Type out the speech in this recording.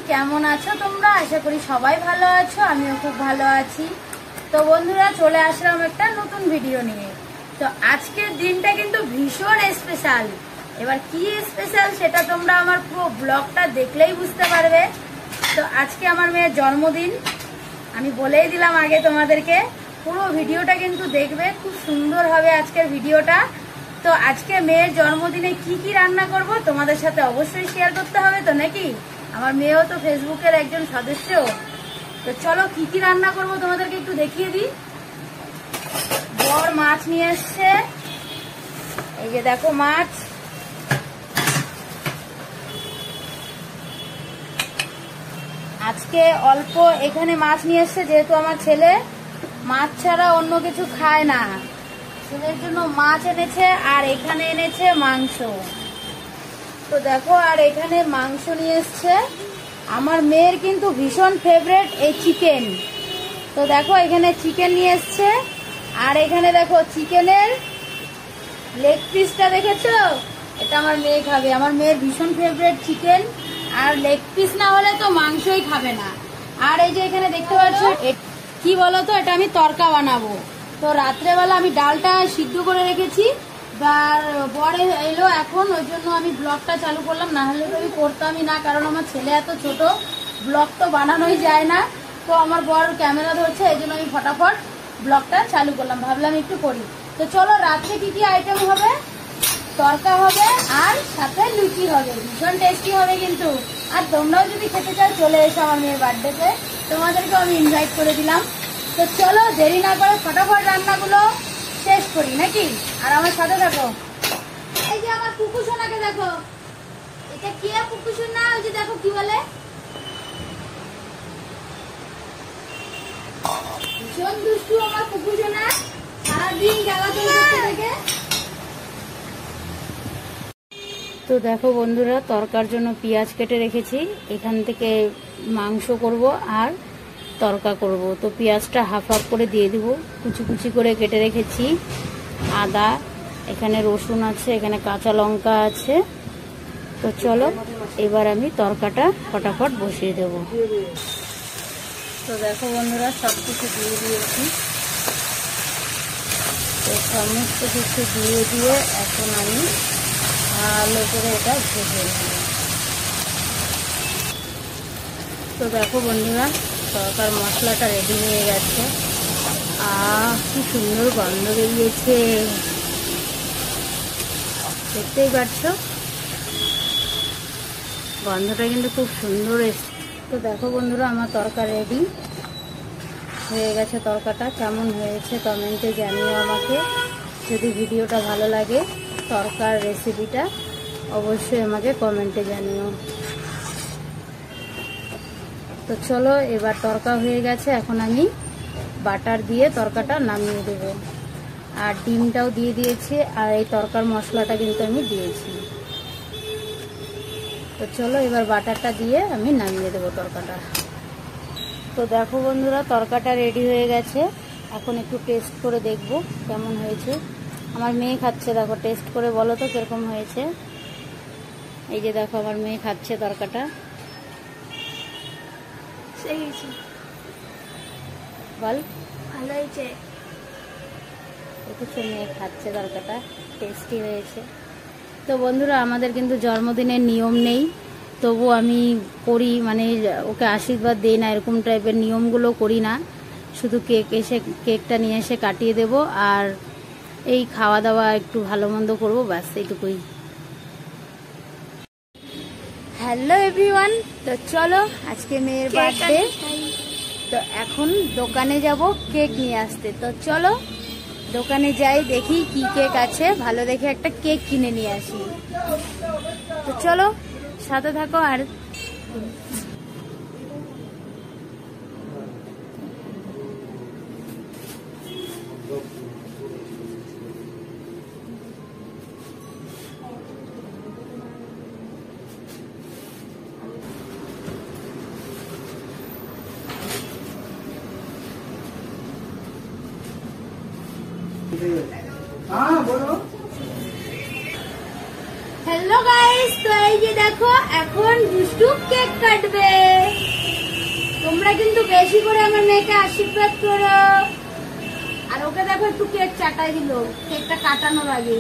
কেমন আছো তোমরা? আশা করি সবাই ভালো আছো, আমিও খুব ভালো আছি। তো বন্ধুরা, চলে আসলাম একটা নতুন ভিডিও নিয়ে। তো আজকের দিনটা কিন্তু ভীষণ স্পেশাল। এবার কি স্পেশাল সেটা তোমরা আমার পুরো ব্লগটা দেখলেই বুঝতে পারবে। তো আজকে আমার মেয়ের জন্মদিন, আমি বলেই দিলাম আগে তোমাদেরকে, পুরো ভিডিওটা কিন্তু দেখবে, খুব সুন্দর হবে আজকের ভিডিওটা। তো আজকে মেয়ের জন্মদিনে কি কি রান্না করব তোমাদের সাথে অবশ্যই শেয়ার করতে হবে তো নাকি? আমার মেয়েও তো ফেসবুকের একজন সদস্য। তো চলো কি কি রান্না করব তোমাদেরকে একটু দেখিয়ে দিই। বড় মাছ নিয়ে এসছে, এই যে দেখো মাছ। আজকে অল্প এখানে মাছ নিয়ে এসছে, যেহেতু আমার ছেলে মাছ ছাড়া অন্য কিছু খায় না, ছেলের জন্য মাছ এনেছে। আর এখানে এনেছে মাংস। তো দেখো, আর এখানে মাংস নিয়ে এসছে। আমার মেয়ের কিন্তু ভীষণ ফেভারিট এই চিকেন। তো দেখো এখানে চিকেন নিয়ে এসছে। আর এখানে দেখো চিকেনের লেগ পিসটা দেখেছো, এটা আমার মেয়ে খাবে। আমার মেয়ের ভীষণ ফেভারিট চিকেন, আর লেগ পিস না হলে তো মাংসই খাবে না। আর এই যে এখানে দেখতে পাচ্ছ, কি বলতো, এটা আমি তরকা বানাবো। তো রাত্রেবেলা আমি ডালটা সিদ্ধ করে রেখেছি, বর এলো এখন, ওই জন্য আমি ব্লগটা চালু করলাম, না হলে তো আমি করতামই না, কারণ আমার ছেলে এত ছোট, ব্লগ তো বানানোই যায় না। তো আমার বর ক্যামেরা ধরছে, এই জন্য আমি ফটাফট ব্লগটা চালু করলাম, ভাবলাম একটু করি। তো চলো, রাত্রে কি কি আইটেম হবে, তরকা হবে আর সাথে লুচি হবে, ভীষণ টেস্টি হবে কিন্তু। আর তোমরাও যদি খেতে চাও চলে এসো আমার মেয়ের বার্থডেতে, তোমাদেরকেও আমি ইনভাইট করে দিলাম। তো চলো দেরি না করে ফটাফট রান্নাগুলো শেষ করি নাকি, আর আমার সাথে দেখো। এই যে আমার কুকু সোনাকে দেখো, এটা কি কুকু সোনা, ওই যে দেখো কি বলে, ভীষণ দুষ্টু আমার কুকু সোনা, সারাদিন জ্বালাতন করতে থাকে। তো দেখো বন্ধুরা, তরকার জন্য পেঁয়াজ কেটে রেখেছি, এখান থেকে মাংস করব আর তরকা করব। তো পেঁয়াজটা হাফ হাফ করে দিয়ে দিব, কুচি কুচি করে কেটে রেখেছি। আদা, এখানে রসুন আছে, এখানে কাঁচা লঙ্কা আছে। তো চলো এবার আমি তরকাটা ফটাফট বসিয়ে দেব। তো দেখো বন্ধুরা, সব কিছু দিয়ে দিয়েছি। তো সমস্ত কিছু দিয়ে এখন আমি ভালো করে এটা ভেজে নেব। তো দেখো বন্ধুরা, তরকার মশলাটা রেডি হয়ে গেছে। কি সুন্দর গন্ধ বেরিয়েছে, দেখতেই পাচ্ছ, গন্ধটা কিন্তু খুব সুন্দর এসছে। তো দেখো বন্ধুরা, আমার তরকা রেডি হয়ে গেছে। তরকাটা কেমন হয়েছে কমেন্টে জানিও আমাকে। যদি ভিডিওটা ভালো লাগে, তরকার রেসিপিটা অবশ্যই আমাকে কমেন্টে জানিও। তো চলো, এবার তরকা হয়ে গেছে, এখন আমি বাটার দিয়ে তরকাটা নামিয়ে দেব। আর ডিমটাও দিয়ে দিয়েছি, আর এই তরকার মশলাটা কিন্তু আমি দিয়েছি। তো চলো এবার বাটারটা দিয়ে আমি নামিয়ে দেবো তরকাটা। তো দেখো বন্ধুরা, তরকাটা রেডি হয়ে গেছে। এখন একটু টেস্ট করে দেখব কেমন হয়েছে। আমার মেয়ে খাচ্ছে, দেখো টেস্ট করে বলো তো কিরকম হয়েছে। এই যে দেখো আমার মেয়ে খাচ্ছে তরকাটা। বল, ভালো হয়েছে। দেখেছো, মেয়ে খাচ্ছে তরকাটা, টেস্টি হয়েছে। তো বন্ধুরা, আমাদের কিন্তু জন্মদিনের নিয়ম নেই, তবু আমি করি, মানে ওকে আশীর্বাদ দিই না, এরকম টাইপের নিয়মগুলো করি না। শুধু কেকটা নিয়ে এসে কাটিয়ে দেব, আর এই খাওয়া দাওয়া একটু ভালো মন্দ করবো, ব্যাস এইটুকুই। হ্যালো এভরিওয়ান, তো চলো আজকে মেয়ের বার্থডে, তো এখন দোকানে যাব কেক নিয়ে আসতে। তো চলো দোকানে যাই, দেখি কি কেক আছে, ভালো দেখে একটা কেক কিনে নিয়ে আসি। তো চলো সাথে থাকো। আর हाँ बोलो। হ্যালো গাইস, তো এই যে দেখো এখন দুষ্টু কেক কাটবে। তোমরা কিন্তু বেশি করে আমার মেয়েকে আশীর্বাদ করো। আর ওকে দেখো একটু কেক চাটাই দিল কেকটা কাটানোর আগে।